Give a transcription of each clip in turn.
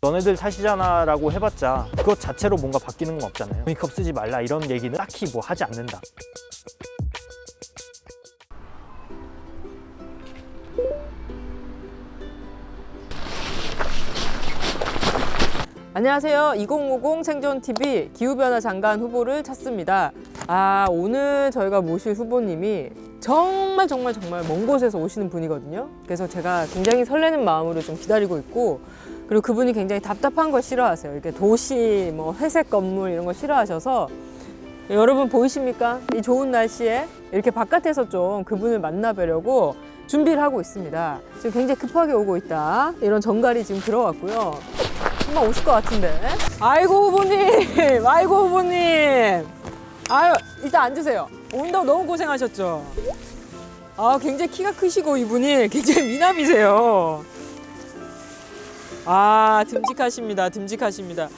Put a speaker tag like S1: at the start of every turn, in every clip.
S1: 너네들 탓이잖아 라고 해봤자 그것 자체로 뭔가 바뀌는 건 없잖아요. 종이컵 쓰지 말라 이런 얘기는 딱히 뭐 하지 않는다.
S2: 안녕하세요. 2050 생존TV 기후변화 장관 후보를 찾습니다. 오늘 저희가 모실 후보님이 정말 먼 곳에서 오시는 분이거든요. 그래서 제가 굉장히 설레는 마음으로 좀 기다리고 있고, 그리고 그분이 굉장히 답답한 걸 싫어하세요. 이렇게 도시, 회색 건물 이런 거 싫어하셔서, 여러분 보이십니까? 이 좋은 날씨에 이렇게 바깥에서 좀 그분을 만나뵈려고 준비를 하고 있습니다. 지금 굉장히 급하게 오고 있다. 이런 전갈이 지금 들어왔고요. 금방 오실 것 같은데. 아이고 후보님, 아이고 후보님. 일단 앉으세요. 온다고 너무 고생하셨죠? 굉장히 키가 크시고 이분이 굉장히 미남이세요. 듬직하십니다.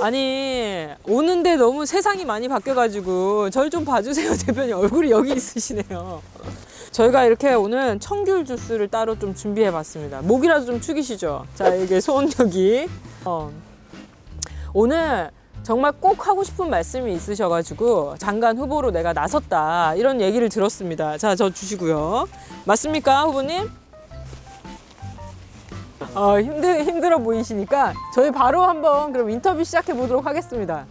S2: 아니, 오는데 너무 세상이 많이 바뀌어가지고 절 좀 봐주세요. 대표님 얼굴이 여기 있으시네요. 저희가 이렇게 오늘 청귤 주스를 따로 좀 준비해봤습니다. 목이라도 좀 축이시죠? 자, 이게 손 여기. 오늘 정말 꼭 하고 싶은 말씀이 있으셔가지고 장관 후보로 내가 나섰다 이런 얘기를 들었습니다. 자, 저 주시고요. 맞습니까, 후보님? 힘들어 보이시니까 저희 바로 한번 그럼 인터뷰 시작해 보도록 하겠습니다.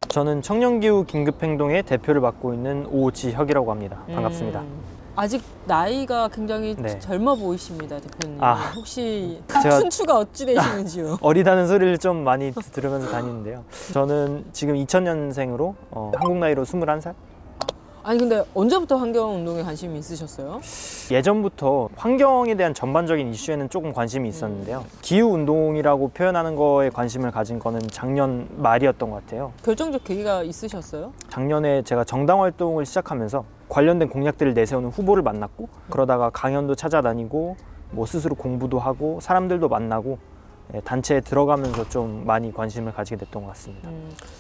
S1: 저는 청년기후 긴급행동의 대표를 맡고 있는 오지혁이라고 합니다. 반갑습니다.
S2: 아직 나이가 굉장히
S1: 네.
S2: 젊어 보이십니다, 대표님. 혹시
S1: 제가
S2: 춘추가 어찌 되시는지요?
S1: 어리다는 소리를 좀 많이 들으면서 다니는데요. 저는 지금 2000년생으로 한국 나이로 21살?
S2: 아니 근데 언제부터 환경운동에 관심이 있으셨어요?
S1: 예전부터 환경에 대한 전반적인 이슈에는 조금 관심이 있었는데요. 기후운동이라고 표현하는 거에 관심을 가진 거는 작년 말이었던 것 같아요.
S2: 결정적 계기가 있으셨어요?
S1: 작년에 제가 정당 활동을 시작하면서 관련된 공약들을 내세우는 후보를 만났고, 그러다가 강연도 찾아다니고 스스로 공부도 하고 사람들도 만나고 단체에 들어가면서 좀 많이 관심을 가지게 됐던 것 같습니다.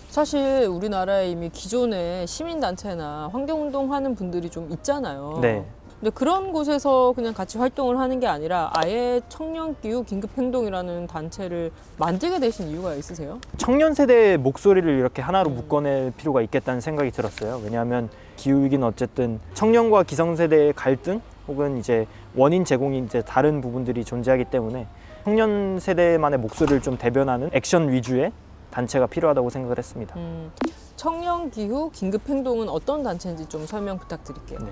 S2: 사실 우리나라에 이미 기존에 시민단체나 환경운동 하는 분들이 좀 있잖아요.
S1: 네.
S2: 근데 그런 곳에서 그냥 같이 활동을 하는 게 아니라 아예 청년기후 긴급행동이라는 단체를 만들게 되신 이유가 있으세요?
S1: 청년 세대의 목소리를 이렇게 하나로 묶어낼 필요가 있겠다는 생각이 들었어요. 왜냐하면 기후위기는 어쨌든 청년과 기성세대의 갈등 혹은 이제 원인 제공이 이제 다른 부분들이 존재하기 때문에 청년 세대만의 목소리를 좀 대변하는 액션 위주의 단체가 필요하다고 생각을 했습니다.
S2: 청년기후 긴급행동은 어떤 단체인지 좀 설명 부탁드릴게요.
S1: 네.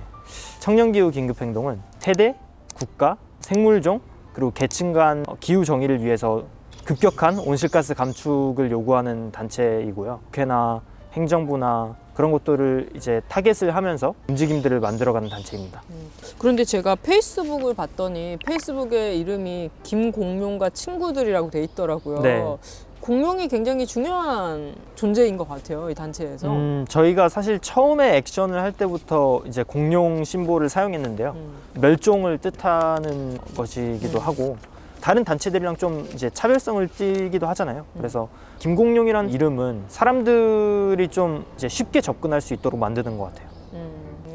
S1: 청년기후 긴급행동은 세대, 국가, 생물종, 그리고 계층 간 기후 정의를 위해서 급격한 온실가스 감축을 요구하는 단체이고요. 국회나 행정부나 그런 것들을 이제 타겟을 하면서 움직임들을 만들어가는 단체입니다.
S2: 그런데 제가 페이스북을 봤더니 페이스북의 이름이 김공룡과 친구들이라고 돼 있더라고요.
S1: 네.
S2: 공룡이 굉장히 중요한 존재인 것 같아요, 이 단체에서.
S1: 저희가 사실 처음에 액션을 할 때부터 이제 공룡 심볼을 사용했는데요. 멸종을 뜻하는 것이기도 하고 다른 단체들이랑 좀 이제 차별성을 띠기도 하잖아요. 그래서 김공룡이라는 이름은 사람들이 좀 이제 쉽게 접근할 수 있도록 만드는 것 같아요.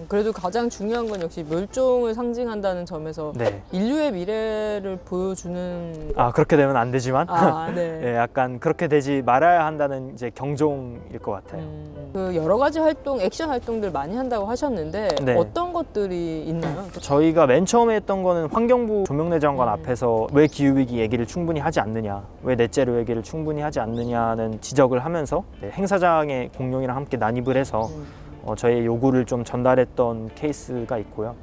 S2: 그래도 가장 중요한 건 역시 멸종을 상징한다는 점에서
S1: 네.
S2: 인류의 미래를 보여주는.
S1: 그렇게 되면 안 되지만
S2: 네.
S1: 네, 약간 그렇게 되지 말아야 한다는 이제 경종일 것 같아요.
S2: 그 여러 가지 활동, 액션 활동들 많이 한다고 하셨는데
S1: 네.
S2: 어떤 것들이 있나요?
S1: 저희가 맨 처음에 했던 거는 환경부 조명래 장관 앞에서 왜 기후위기 얘기를 충분히 하지 않느냐, 왜 넷제로 얘기를 충분히 하지 않느냐는 지적을 하면서 행사장에 공룡이랑 함께 난입을 해서 저희의 요구를 좀 전달했던 케이스가 있고요.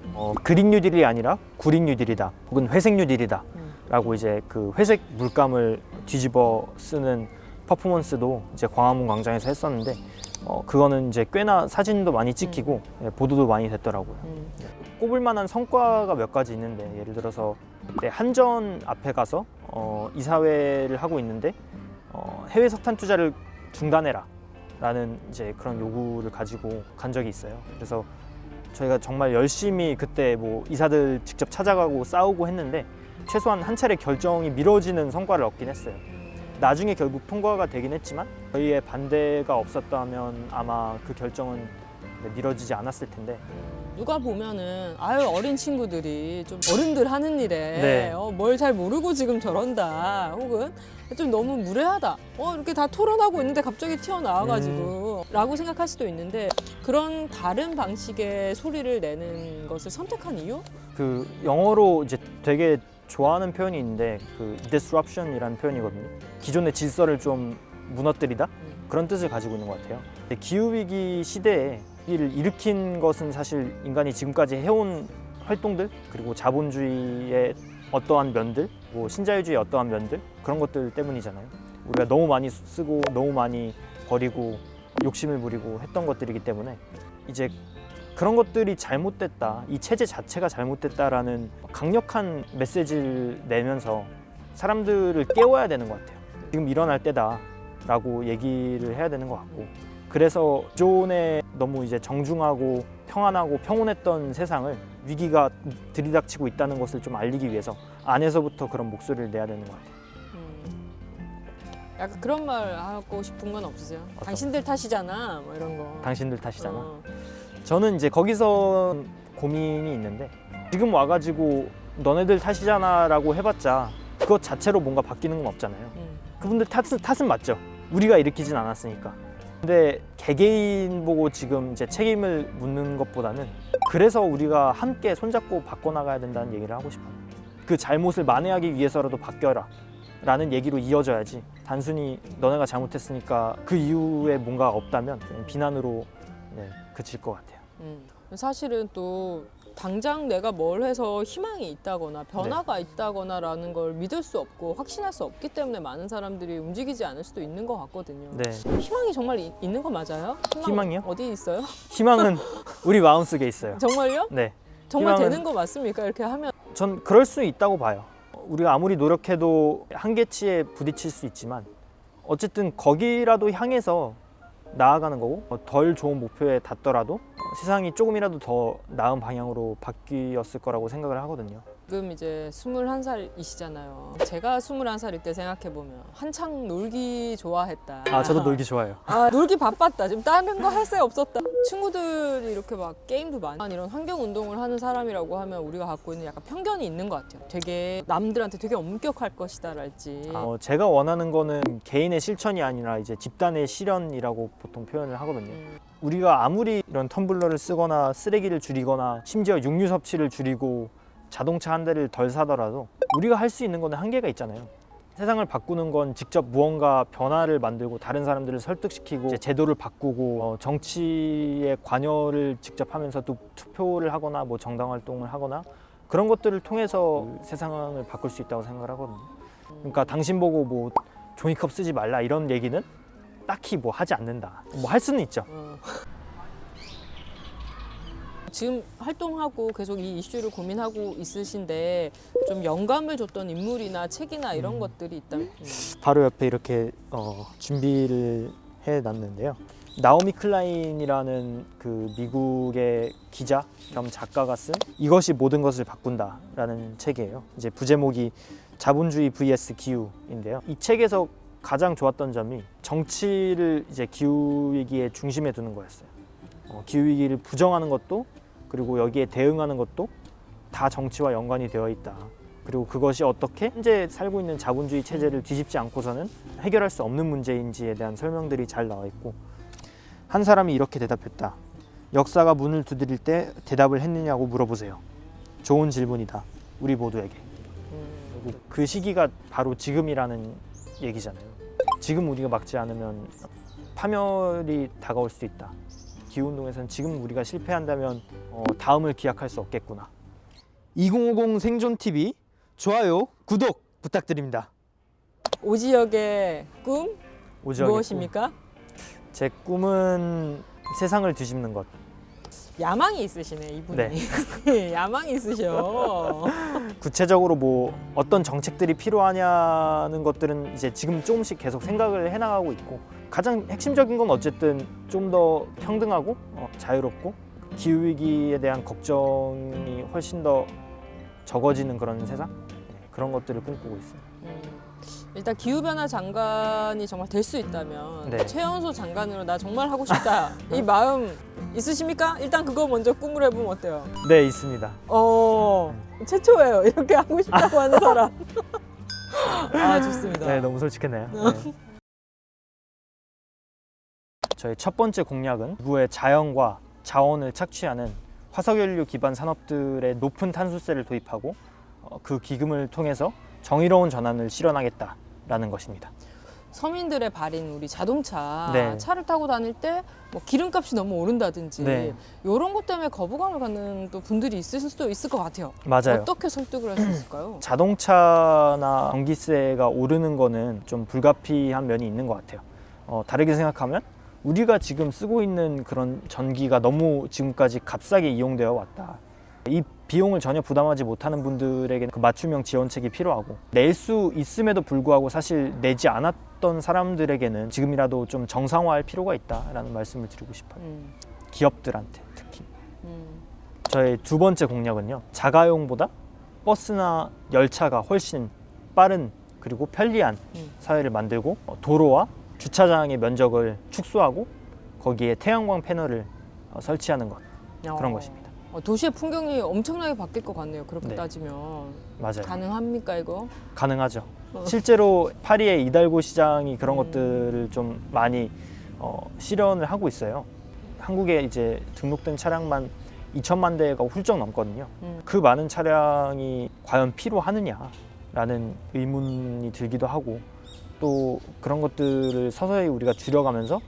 S1: 그린 뉴딜이 아니라 구린 뉴딜이다, 혹은 회색 뉴딜이다 라고 이제 그 회색 물감을 뒤집어 쓰는 퍼포먼스도 이제 광화문 광장에서 했었는데 그거는 이제 꽤나 사진도 많이 찍히고 보도도 많이 됐더라고요. 꼽을 만한 성과가 몇 가지 있는데, 예를 들어서 한전 앞에 가서 이사회를 하고 있는데 해외 석탄 투자를 중단해라 라는 이제 그런 요구를 가지고 간 적이 있어요. 그래서 저희가 정말 열심히 그때 이사들 직접 찾아가고 싸우고 했는데 최소한 한 차례 결정이 미뤄지는 성과를 얻긴 했어요. 나중에 결국 통과가 되긴 했지만 저희의 반대가 없었다면 아마 그 결정은 미뤄지지 않았을 텐데
S2: 누가 보면은 아유 어린 친구들이 좀 어른들 하는 일에
S1: 네.
S2: 뭘 잘 모르고 지금 저런다 혹은 좀 너무 무례하다 이렇게 다 토론하고 있는데 갑자기 튀어나와가지고 라고 생각할 수도 있는데 그런 다른 방식의 소리를 내는 것을 선택한 이유?
S1: 그 영어로 이제 되게 좋아하는 표현이 있는데 그 disruption이라는 표현이거든요. 기존의 질서를 좀 무너뜨리다 그런 뜻을 가지고 있는 것 같아요. 기후 위기 시대에 이를 일으킨 것은 사실 인간이 지금까지 해온 활동들 그리고 자본주의의 어떠한 면들, 뭐 신자유주의의 어떠한 면들 그런 것들 때문이잖아요. 우리가 너무 많이 쓰고 너무 많이 버리고 욕심을 부리고 했던 것들이기 때문에 이제 그런 것들이 잘못됐다, 이 체제 자체가 잘못됐다라는 강력한 메시지를 내면서 사람들을 깨워야 되는 것 같아요. 지금 일어날 때다라고 얘기를 해야 되는 것 같고, 그래서 기존에 너무 이제 정중하고 평안하고 평온했던 세상을 위기가 들이닥치고 있다는 것을 좀 알리기 위해서 안에서부터 그런 목소리를 내야 되는 것 같아요.
S2: 약간 그런 말 하고 싶은 건 없으세요? 당신들 탓이잖아, 뭐 이런 거.
S1: 당신들 탓이잖아. 저는 이제 거기서 고민이 있는데 지금 와가지고 너네들 탓이잖아라고 해봤자 그것 자체로 뭔가 바뀌는 건 없잖아요. 그분들 탓은 맞죠. 우리가 일으키진 않았으니까. 근데 개개인 보고 지금 이제 책임을 묻는 것보다는 그래서 우리가 함께 손잡고 바꿔나가야 된다는 얘기를 하고 싶어요. 그 잘못을 만회하기 위해서라도 바뀌어라 라는 얘기로 이어져야지 단순히 너네가 잘못했으니까 그 이후에 뭔가 없다면 비난으로 그칠 것 같아요.
S2: 사실은 또 당장 내가 뭘 해서 희망이 있다거나 변화가 있다거나라는 걸 믿을 수 없고 확신할 수 없기 때문에 많은 사람들이 움직이지 않을 수도 있는 것 같거든요.
S1: 네.
S2: 희망이 정말 있는 거 맞아요?
S1: 희망이요?
S2: 어디 있어요?
S1: 희망은 우리 마음속에 있어요.
S2: 정말요?
S1: 네.
S2: 정말
S1: 희망은-
S2: 되는 거 맞습니까? 이렇게 하면
S1: 전 그럴 수 있다고 봐요. 우리가 아무리 노력해도 한계치에 부딪힐 수 있지만 어쨌든 거기라도 향해서 나아가는 거고 덜 좋은 목표에 닿더라도 세상이 조금이라도 더 나은 방향으로 바뀌었을 거라고 생각을 하거든요.
S2: 지금 이제 21살이시잖아요. 제가 21살일 때 생각해보면 한창 놀기 좋아했다.
S1: 저도 놀기 좋아해요.
S2: 놀기 바빴다. 지금 다른 거 할 새 없었다. 친구들이 이렇게 막 게임도 많이 하는 이런 환경 운동을 하는 사람이라고 하면 우리가 갖고 있는 약간 편견이 있는 것 같아요. 되게 남들한테 되게 엄격할 것이다랄지.
S1: 제가 원하는 거는 개인의 실천이 아니라 이제 집단의 실현이라고 보통 표현을 하거든요. 우리가 아무리 이런 텀블러를 쓰거나 쓰레기를 줄이거나 심지어 육류 섭취를 줄이고 자동차 한 대를 덜 사더라도 우리가 할 수 있는 거는 한계가 있잖아요. 세상을 바꾸는 건 직접 무언가 변화를 만들고 다른 사람들을 설득시키고 이제 제도를 바꾸고 정치에 관여를 직접 하면서 또 투표를 하거나 뭐 정당 활동을 하거나 그런 것들을 통해서 세상을 바꿀 수 있다고 생각을 하거든요. 그러니까 당신 보고 뭐 종이컵 쓰지 말라 이런 얘기는 딱히 뭐 하지 않는다. 뭐 할 수는 있죠.
S2: 지금 활동하고 계속 이 이슈를 고민하고 있으신데 좀 영감을 줬던 인물이나 책이나 이런 것들이 있다면
S1: 바로 옆에 이렇게 준비를 해놨는데요. 나오미 클라인이라는 그 미국의 기자 겸 작가가 쓴 이것이 모든 것을 바꾼다라는 책이에요. 이제 부제목이 자본주의 vs 기후인데요. 이 책에서 가장 좋았던 점이 정치를 이제 기후 위기의 중심에 두는 거였어요. 기후 위기를 부정하는 것도 그리고 여기에 대응하는 것도 다 정치와 연관이 되어 있다. 그리고 그것이 어떻게 현재 살고 있는 자본주의 체제를 뒤집지 않고서는 해결할 수 없는 문제인지에 대한 설명들이 잘 나와 있고, 한 사람이 이렇게 대답했다. 역사가 문을 두드릴 때 대답을 했느냐고 물어보세요. 좋은 질문이다. 우리 모두에게. 그리고 그 시기가 바로 지금이라는 얘기잖아요. 지금 우리가 막지 않으면 파멸이 다가올 수 있다. 기후운동에서는 지금 우리가 실패한다면 다음을 기약할 수 없겠구나. 2050 생존TV 좋아요, 구독 부탁드립니다.
S2: 오지혁의 꿈
S1: 오지혁의
S2: 무엇입니까?
S1: 제 꿈은 세상을 뒤집는 것.
S2: 야망이 있으시네 이분이.
S1: 네.
S2: 야망이 있으셔.
S1: 구체적으로 뭐 어떤 정책들이 필요하냐는 것들은 이제 지금 조금씩 계속 생각을 해나가고 있고, 가장 핵심적인 건 어쨌든 좀 더 평등하고 자유롭고 기후위기에 대한 걱정이 훨씬 더 적어지는 그런 세상? 네, 그런 것들을 꿈꾸고 있어요.
S2: 일단 기후변화 장관이 정말 될 수 있다면
S1: 네.
S2: 최연소 장관으로 나 정말 하고 싶다 이 마음 있으십니까? 일단 그거 먼저 꿈을 해보면 어때요?
S1: 네, 있습니다.
S2: 최초예요. 이렇게 하고 싶다고 하는 사람. 아, 좋습니다.
S1: 네, 너무 솔직했네요. 네. 저희 첫 번째 공약은 지구의 자연과 자원을 착취하는 화석연료 기반 산업들의 높은 탄소세를 도입하고 그 기금을 통해서 정의로운 전환을 실현하겠다라는 것입니다.
S2: 서민들의 발인 우리 자동차
S1: 네.
S2: 차를 타고 다닐 때 뭐 기름값이 너무 오른다든지
S1: 네.
S2: 이런 것 때문에 거부감을 갖는 또 분들이 있을 수도 있을 것 같아요.
S1: 맞아요.
S2: 어떻게 설득을 할 수 있을까요?
S1: 자동차나 전기세가 오르는 거는 좀 불가피한 면이 있는 것 같아요. 다르게 생각하면 우리가 지금 쓰고 있는 그런 전기가 너무 지금까지 값싸게 이용되어 왔다. 이 비용을 전혀 부담하지 못하는 분들에게 그 맞춤형 지원책이 필요하고, 낼 수 있음에도 불구하고 사실 내지 않았던 사람들에게는 지금이라도 좀 정상화할 필요가 있다라는 말씀을 드리고 싶어요. 기업들한테 특히. 저의 두 번째 공약은요, 자가용보다 버스나 열차가 훨씬 빠른 그리고 편리한 사회를 만들고, 도로와 주차장의 면적을 축소하고 거기에 태양광 패널을 설치하는 것, 그런 것입니다.
S2: 도시의 풍경이 엄청나게 바뀔 것 같네요. 그렇게
S1: 네.
S2: 따지면
S1: 맞아요.
S2: 가능합니까 이거?
S1: 가능하죠. 실제로 파리의 이달고 시장이 그런 것들을 좀 많이 실현을 하고 있어요. 한국에 이제 등록된 차량만 2천만 대가 훌쩍 넘거든요. 그 많은 차량이 과연 필요하느냐라는 의문이 들기도 하고, 또 그런 것들을 서서히 우리가 줄여가면서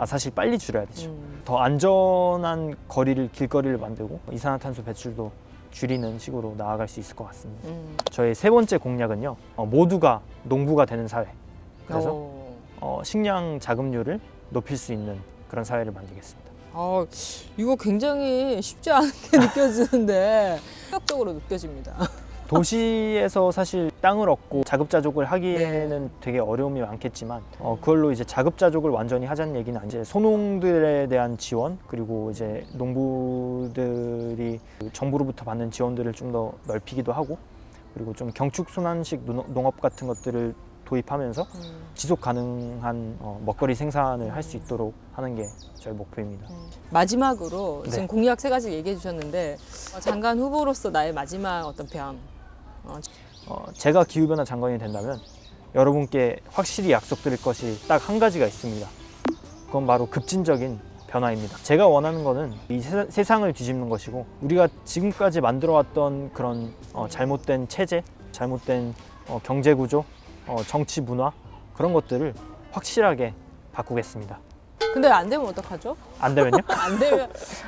S1: 사실 빨리 줄여야 되죠. 더 안전한 거리를, 길거리를 만들고 이산화탄소 배출도 줄이는 식으로 나아갈 수 있을 것 같습니다. 저의 세 번째 공약은요, 모두가 농부가 되는 사회. 그래서 식량 자급률을 높일 수 있는 그런 사회를 만들겠습니다.
S2: 이거 굉장히 쉽지 않게 느껴지는데 충격적으로 느껴집니다.
S1: 도시에서 사실 땅을 얻고 자급자족을 하기에는 되게 어려움이 많겠지만, 그걸로 이제 자급자족을 완전히 하자는 얘기는 아니죠. 소농들에 대한 지원, 그리고 이제 농부들이 정부로부터 받는 지원들을 좀 더 넓히기도 하고, 그리고 좀 경축순환식 농업 같은 것들을 도입하면서 지속 가능한 먹거리 생산을 할 수 있도록 하는 게 저희 목표입니다.
S2: 마지막으로
S1: 네.
S2: 지금 공약 3가지 얘기해 주셨는데 장관 후보로서 나의 마지막 어떤 변.
S1: 제가 기후변화 장관이 된다면 여러분께 확실히 약속드릴 것이 딱 한 가지가 있습니다. 그건 바로 급진적인 변화입니다. 제가 원하는 거는 이 세상을 뒤집는 것이고, 우리가 지금까지 만들어왔던 그런 잘못된 체제, 잘못된 경제 구조, 정치 문화, 그런 것들을 확실하게 바꾸겠습니다.
S2: 근데 안 되면 어떡하죠?
S1: 안 되면요?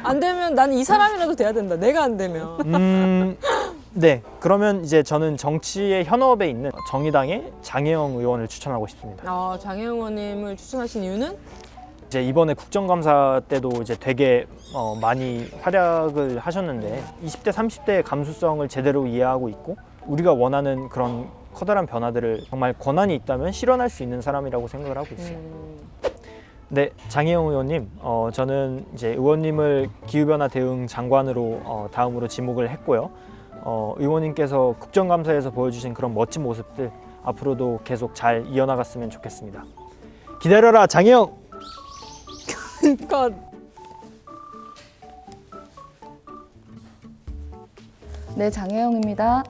S2: 안 되면 나는 이 사람이라도 돼야 된다. 내가 안 되면.
S1: 네, 그러면 이제 저는 정치의 현업에 있는 정의당의 장혜영 의원을 추천하고 싶습니다.
S2: 장혜영 의원님을 추천하신 이유는?
S1: 이제 이번에 국정감사 때도 이제 되게 많이 활약을 하셨는데, 20대, 30대의 감수성을 제대로 이해하고 있고, 우리가 원하는 그런 커다란 변화들을 정말 권한이 있다면 실현할 수 있는 사람이라고 생각을 하고 있어요. 네, 장혜영 의원님, 저는 이제 의원님을 기후변화 대응 장관으로 다음으로 지목을 했고요. 의원님께서 국정감사에서 보여주신 그런 멋진 모습들 앞으로도 계속 잘 이어나갔으면 좋겠습니다. 기다려라, 장혜영!
S3: 네, 장혜영입니다.